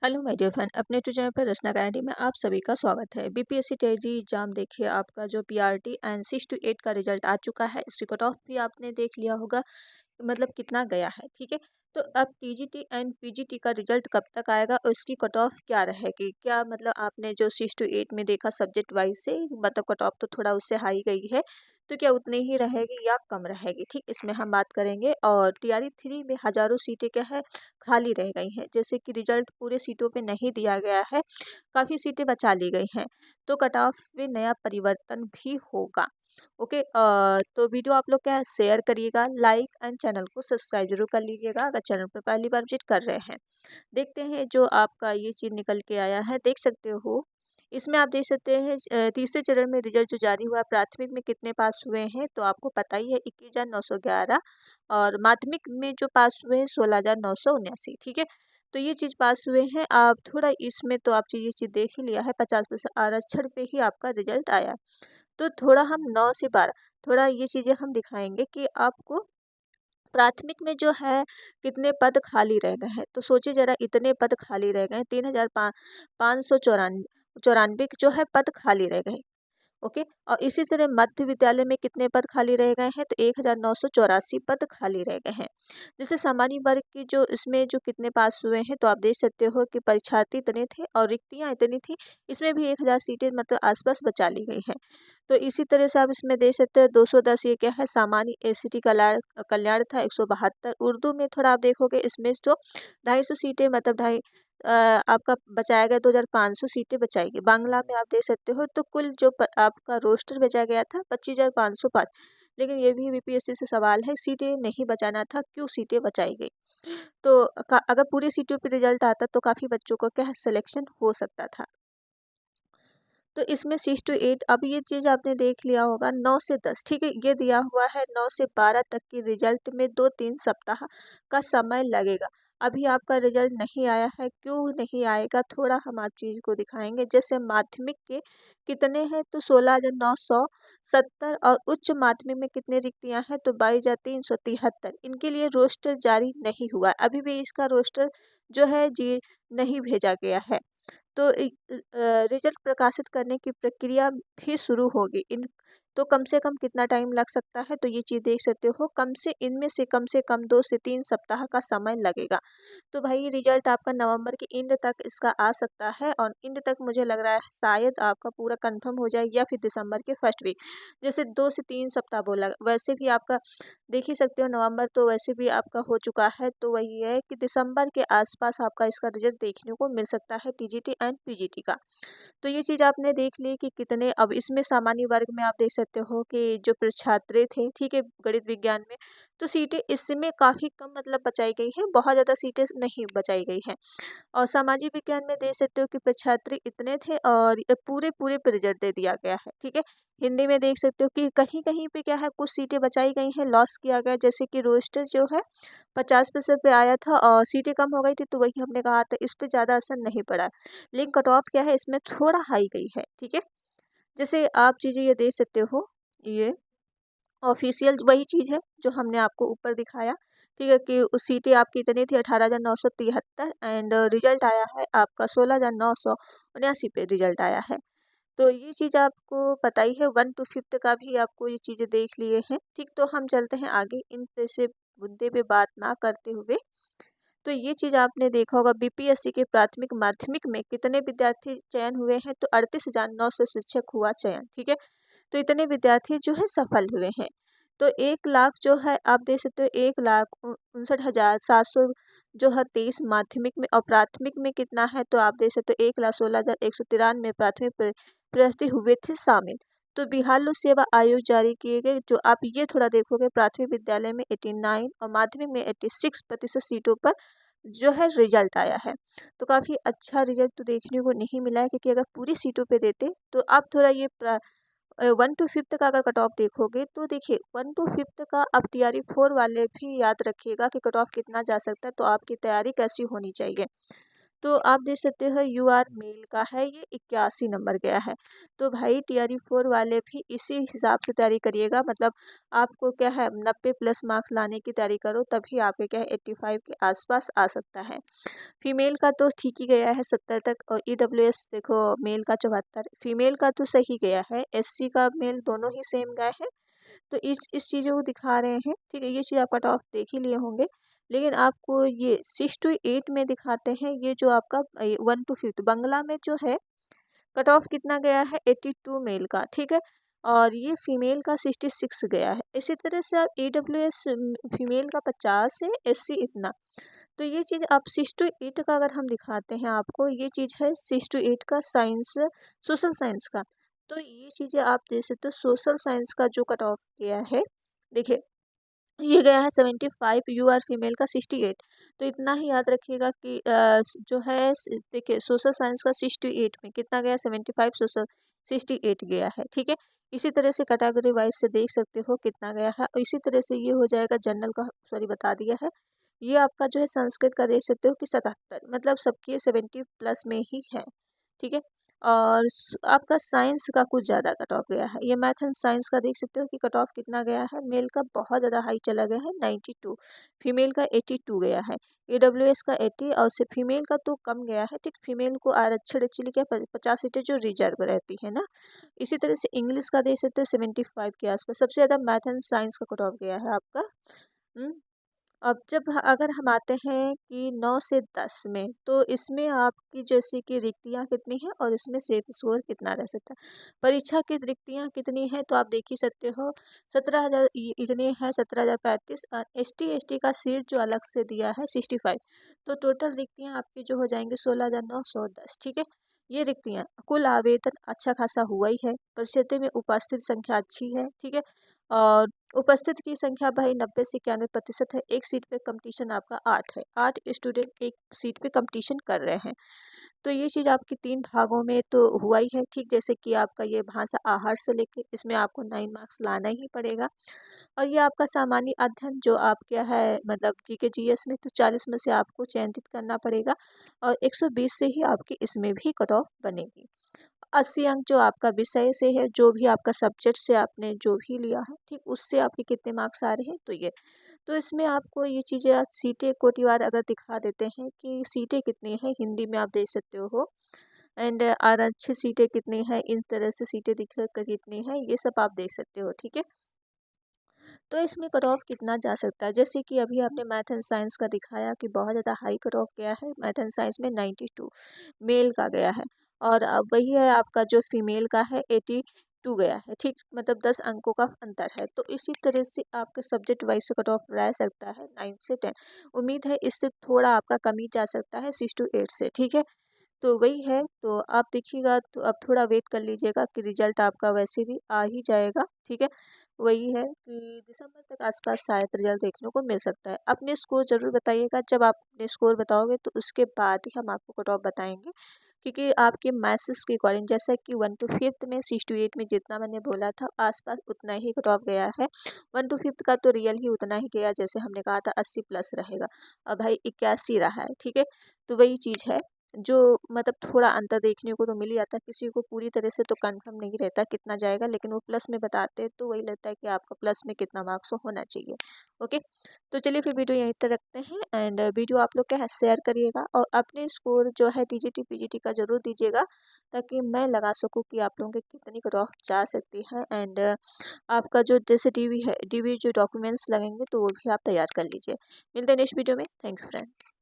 Hello my dear friend, अपने Twitter channel पर रचना गायत्री में आप सभी का स्वागत है। बीपीएससी टीजी एग्जाम देखिए, आपका जो पीआरटी एंड 6 to 8 का रिजल्ट आ चुका है। इसकी कट ऑफ भी आपने देख लिया होगा, मतलब कितना गया है। ठीक है, तो अब टीजीटी एंड पीजीटी का रिजल्ट कब तक आएगा और इसकी कट ऑफ क्या रहेगी, क्या मतलब आपने जो 6 to 8 में देखा सब्जेक्ट वाइज से, मतलब कट ऑफ तो थोड़ा उससे हाई गई है, तो क्या उतनी ही रहेगी या कम रहेगी। ठीक, इसमें हम बात करेंगे। और टीआरई 3 में हजारों सीटें क्या है, खाली रह गई हैं। जैसे कि रिजल्ट पूरे सीटों पे नहीं दिया गया है, काफ़ी सीटें बचा ली गई हैं, तो कट ऑफ में नया परिवर्तन भी होगा। ओके, तो वीडियो आप लोग क्या है शेयर करिएगा, लाइक एंड चैनल को सब्सक्राइब जरूर कर लीजिएगा अगर चैनल पर पहली बार विजिट कर रहे हैं। देखते हैं जो आपका ये चीज़ निकल के आया है, देख सकते हो। इसमें आप देख सकते हैं तीसरे चरण में रिजल्ट जो जारी हुआ है, प्राथमिक में कितने पास हुए हैं तो आपको पता ही है 21,911, और माध्यमिक में जो पास हुए हैं 16,979। ठीक है, तो ये चीज़ पास हुए हैं। आप थोड़ा इसमें तो आप ये चीज़ देख ही लिया है, 50% आरक्षण पे ही आपका रिजल्ट आया। तो थोड़ा हम 9 से 12 थोड़ा ये चीज़ें हम दिखाएंगे कि आपको प्राथमिक में जो है कितने पद खाली रह गए हैं। तो सोचिए ज़रा, इतने पद खाली रह गए हैं, 3,594 जो है पद खाली रह गए। ओके, और इसी तरह मध्य विद्यालय में कितने पद खाली रह गए हैं तो 1,984 पद खाली रह गए हैं। जैसे सामान्य वर्ग की जो इसमें जो कितने पास हुए हैं तो आप देख सकते हो कि परीक्षार्थी इतने थे और रिक्तियां इतनी थी। इसमें भी 1,000 सीटें मतलब आसपास बचा ली गई हैं। तो इसी तरह से आप इसमें देख सकते हो 210 ये क्या है, सामान्य एसटी कल्याण कल्याण था। 172 उर्दू में थोड़ा आप देखोगे, इसमें जो 250 सीटें मतलब ढाई आपका बचाया गया, 2,500 सीटें बचाई गई। बांग्ला में आप देख सकते हो, तो कुल जो आपका रोस्टर बचा गया था 25,505। लेकिन ये भी बीपीएससी से सवाल है, सीटें नहीं बचाना था, क्यों सीटें बचाई गई। तो अगर पूरी सीटों पे रिजल्ट आता तो काफ़ी बच्चों को क्या है सिलेक्शन हो सकता था। तो इसमें 6 to 8, अब ये चीज़ आपने देख लिया होगा। 9 से 10, ठीक है, ये दिया हुआ है 9 से 12 तक की रिजल्ट में 2-3 सप्ताह का समय लगेगा। अभी आपका रिजल्ट नहीं आया है, क्यों नहीं आएगा थोड़ा हम आप चीज़ को दिखाएंगे। जैसे माध्यमिक के कितने हैं तो 16,970, और उच्च माध्यमिक में कितने रिक्तियां हैं तो 22,373। इनके लिए रोस्टर जारी नहीं हुआ, अभी भी इसका रोस्टर जो है जी नहीं भेजा गया है। तो रिजल्ट प्रकाशित करने की प्रक्रिया भी शुरू होगी। इन तो कम से कम कितना टाइम लग सकता है तो ये चीज़ देख सकते हो, इनमें से कम 2 से 3 सप्ताह का समय लगेगा। तो भाई रिजल्ट आपका नवंबर के एंड तक इसका आ सकता है, और एंड तक मुझे लग रहा है शायद आपका पूरा कंफर्म हो जाए, या फिर दिसंबर के फर्स्ट वीक। जैसे 2 से 3 सप्ताह बोला, वैसे भी आपका देख ही सकते हो, नवंबर तो वैसे भी आपका हो चुका है। तो वही है कि दिसंबर के आसपास आपका इसका रिजल्ट देखने को मिल सकता है, टीजीटी एंड पीजीटी का। तो ये चीज़ आपने देख ली कि कितने, अब इसमें सामान्य वर्ग में आप देख सकते हो कि जो छात्र थे, ठीक है, गणित विज्ञान में, तो सीटें इसमें काफ़ी कम मतलब बचाई गई है, बहुत ज़्यादा सीटें नहीं बचाई गई हैं। और सामाजिक विज्ञान में देख सकते हो कि छात्र इतने थे, और ये पूरे पूरे पे रिजल्ट दे दिया गया है। ठीक है, हिंदी में देख सकते हो कि कहीं कहीं पे क्या है, कुछ सीटें बचाई गई हैं, लॉस किया गया। जैसे कि रोस्टर जो है 50% पे आया था और सीटें कम हो गई थी, तो वही हमने कहा था इस पे ज़्यादा असर नहीं पड़ा है। लेकिन कट ऑफ क्या है, इसमें थोड़ा हाई गई है। ठीक है, जैसे आप चीज़ें ये देख सकते हो, ये ऑफिशियल वही चीज़ है जो हमने आपको ऊपर दिखाया। ठीक है, कि उस सीटें आपकी इतनी थी 18,973, एंड रिजल्ट आया है आपका 16,979 पे रिजल्ट आया है। तो ये चीज़ आपको पता ही है, 1 to 5 का भी आपको ये चीज़ें देख लिए हैं। ठीक, तो हम चलते हैं आगे, इन पे से मुद्दे पे बात ना करते हुए। तो ये चीज़ आपने देखा होगा, बीपीएससी के प्राथमिक माध्यमिक में कितने विद्यार्थी चयन हुए हैं तो 38,900 शिक्षक हुआ चयन। ठीक है, तो इतने विद्यार्थी जो है सफल हुए हैं। तो 1 लाख जो है आप देख सकते हो, 1,59,700 जो है 23 माध्यमिक में, और प्राथमिक में कितना है तो आप देख सकते हो 1,16,193 प्राथमिक प्रयार्थी हुए थे शामिल। तो बिहार लोक सेवा आयोग जारी किए गए, जो आप ये थोड़ा देखोगे, प्राथमिक विद्यालय में 89 और माध्यमिक में 86% सीटों पर जो है रिजल्ट आया है। तो काफ़ी अच्छा रिजल्ट तो देखने को नहीं मिला है, क्योंकि अगर पूरी सीटों पे देते तो आप थोड़ा ये 1 to 5 का अगर कट ऑफ देखोगे तो देखिए 1 to 5 का आप तैयारी 4 वाले भी याद रखिएगा कि कट ऑफ कितना जा सकता है, तो आपकी तैयारी कैसी होनी चाहिए। तो आप देख सकते हो UR मेल का है ये 81 नंबर गया है। तो भाई टीआरई 4 वाले भी इसी हिसाब से तैयारी करिएगा, मतलब आपको क्या है 90 प्लस मार्क्स लाने की तैयारी करो, तभी आपके क्या है 85 के आसपास आ सकता है। फीमेल का तो ठीक ही गया है 70 तक, और EWS देखो मेल का 74, फीमेल का तो सही गया है, SC का मेल दोनों ही सेम गए हैं। तो इस चीज़ों को दिखा रहे हैं, ठीक है, ये चीज़ आप कट ऑफ देख ही लिए होंगे। लेकिन आपको ये 6 to 8 में दिखाते हैं, ये जो आपका 1 to 5 बंगला में जो है कट ऑफ कितना गया है 82 मेल का, ठीक है, और ये फीमेल का 66 गया है। इसी तरह से आप EWS फीमेल का 50 है, SC इतना। तो ये चीज़ आप 6 to 8 का अगर हम दिखाते हैं आपको, ये चीज़ है 6 to 8 का साइंस सोशल साइंस का। तो ये चीज़ें आप देख सकते हो, सोशल साइंस का जो कट ऑफ गया है, देखिए ये गया है 75, UR फीमेल का 68। तो इतना ही याद रखिएगा कि जो है देखिए सोशल साइंस का 68 में कितना गया 75, सोशल 68 गया है, ठीक है। इसी तरह से कैटेगरी वाइज से देख सकते हो कितना गया है, और इसी तरह से ये हो जाएगा जनरल का, सॉरी बता दिया है। ये आपका जो है संस्कृत का देख सकते हो कि 77, मतलब सबके 70 प्लस में ही है, ठीक है। और आपका साइंस का कुछ ज़्यादा कट ऑफ गया है, ये मैथ एंड साइंस का देख सकते हो कि कट ऑफ कितना गया है, मेल का बहुत ज़्यादा हाई चला गया है 92, फीमेल का 82 गया है, EWS का 80, और सिर्फ फीमेल का तो कम गया है, ठीक, फीमेल को आरक्षण एक्चुअली क्या 50 सीटें जो रिजर्व रहती है ना। इसी तरह से इंग्लिश का देख सकते हो 75 के आसपास, सबसे ज़्यादा मैथ एंड साइंस का कट ऑफ गया है आपका। हम्म, अब जब अगर हम आते हैं कि 9 से 10 में, तो इसमें आपकी जैसे कि रिक्तियाँ कितनी हैं और इसमें सेफ स्कोर कितना रह सकता है। परीक्षा की रिक्तियाँ कितनी हैं तो आप देख ही सकते हो, 17,000 इतने हैं, 17,035। ST का सीट जो अलग से दिया है 65। तो टोटल रिक्तियाँ आपकी जो हो जाएंगी 16,910, ठीक है। ये रिक्तियाँ, कुल आवेदन अच्छा खासा हुआ ही है, परिषदों में उपस्थित संख्या अच्छी है, ठीक है। और उपस्थित की संख्या भाई 90 से 91% है। एक सीट पे कंपटीशन आपका 8 है, 8 स्टूडेंट एक सीट पे कंपटीशन कर रहे हैं। तो ये चीज़ आपकी 3 भागों में तो हुआ ही है, ठीक, जैसे कि आपका ये भाषा आहार से लेके इसमें आपको 9 मार्क्स लाना ही पड़ेगा। और ये आपका सामान्य अध्ययन जो आप क्या है मतलब GK GS में, तो 40 में से आपको चयनित करना पड़ेगा, और 120 से ही आपकी इसमें भी कट ऑफ बनेगी। 80 अंक जो आपका विषय से है, जो भी आपका सब्जेक्ट से आपने जो भी लिया है, ठीक, उससे आपके कितने मार्क्स आ रहे हैं, तो ये, तो इसमें आपको ये चीज़ें सीटें कोटिवार अगर दिखा देते हैं कि सीटें कितनी हैं, हिंदी में आप देख सकते हो, एंड आरक्षित सीटें कितनी हैं, इन तरह से सीटें दिख कर कितनी हैं, ये सब आप देख सकते हो, ठीक है। तो इसमें कट ऑफ कितना जा सकता है, जैसे कि अभी आपने मैथ एंड साइंस का दिखाया कि बहुत ज़्यादा हाई कट ऑफ गया है, मैथ एंड साइंस में 92 मेल का गया है, और अब वही है आपका जो फीमेल का है 82 गया है, ठीक, मतलब 10 अंकों का अंतर है। तो इसी तरह से आपके सब्जेक्ट वाइज से कट ऑफ रह सकता है 9 से 10। उम्मीद है इससे थोड़ा आपका कमी जा सकता है 6 to 8 से, ठीक है। तो वही है, तो आप देखिएगा, तो अब थोड़ा वेट कर लीजिएगा कि रिजल्ट आपका वैसे भी आ ही जाएगा, ठीक है। वही है कि दिसंबर तक आसपास शायद रिजल्ट देखने को मिल सकता है। अपने स्कोर ज़रूर बताइएगा, जब आप अपने स्कोर बताओगे तो उसके बाद ही हम आपको कट ऑफ बताएंगे, क्योंकि आपके मैथ्स के अकॉर्डिंग जैसा कि 1 to 5 में 6 to 8 में जितना मैंने बोला था आसपास उतना ही कट ऑफ गया है। 1 to 5 का तो रियल ही उतना ही गया, जैसे हमने कहा था 80 प्लस रहेगा, और भाई 81 रहा है, ठीक है। तो वही चीज़ है, जो मतलब थोड़ा अंतर देखने को तो मिल ही जाता है, किसी को पूरी तरह से तो कंफर्म नहीं रहता कितना जाएगा, लेकिन वो प्लस में बताते हैं तो वही लगता है कि आपका प्लस में कितना मार्क्स होना चाहिए। ओके, तो चलिए फिर वीडियो यहीं तक रखते हैं, एंड वीडियो आप लोग क्या है शेयर करिएगा, और अपने स्कोर जो है TGT PGT का ज़रूर दीजिएगा, ताकि मैं लगा सकूँ कि आप लोगों की कितनी कट ऑफ जा सकती है। एंड आपका जो जैसे DV है, DV जो डॉक्यूमेंट्स लगेंगे तो वो भी आप तैयार कर लीजिए। मिलते हैं नेक्स्ट वीडियो में। Thank you friend.